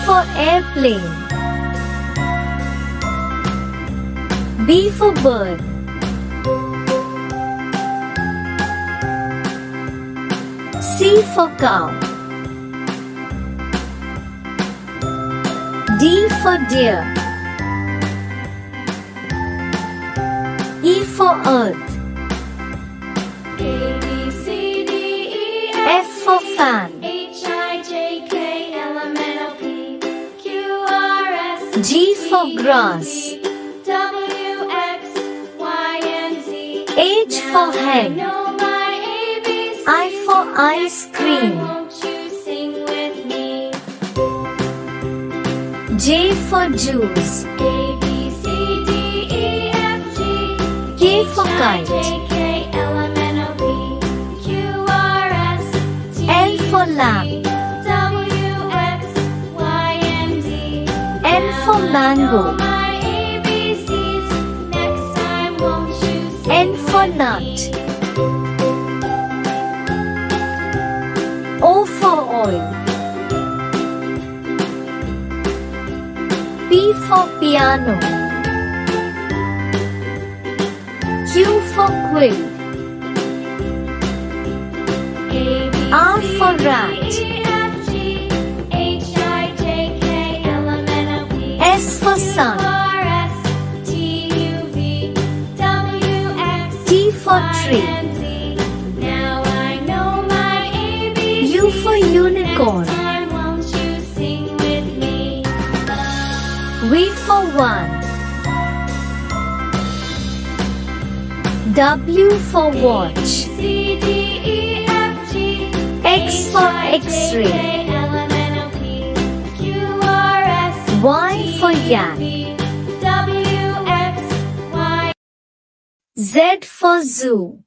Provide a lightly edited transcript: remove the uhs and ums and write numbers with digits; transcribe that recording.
for airplane. B for bird. C for cow. D for deer. E for earth. A, B, C, D, E, F for fan. H, I, J, K, L, M, N, O, P, Q, R, S, G for grass. W, X, Y, and Z. H for I hen. know my ABCs. I for ice cream. Won't you sing with me? J for juice. A, B, C, D, E, F, G. K for H, I, kite. J, K, L, M, N, O, P, Q, R, S, T, L for U, lamb. V, W, X, Y, and Z. N for mango. My ABCs. Next time, won't you sing N for with nut. me? O for oil. P for piano. Q for quill. A, B, R C, for D, rat. E, F, G, H, I, J, K, L, M, N, O, P, S for Q, sun. R, S, T, U, V, W, X, T for Y, tree. and Z. Now I know my ABCs. U for unicorn. Next time, won't you sing with me? V for one. W for watch. C, D, E, F, G, X for X-ray. K, L, M, N, O, P, Q, R, S, Y for yak. V, W, X, Y. Z for zoo.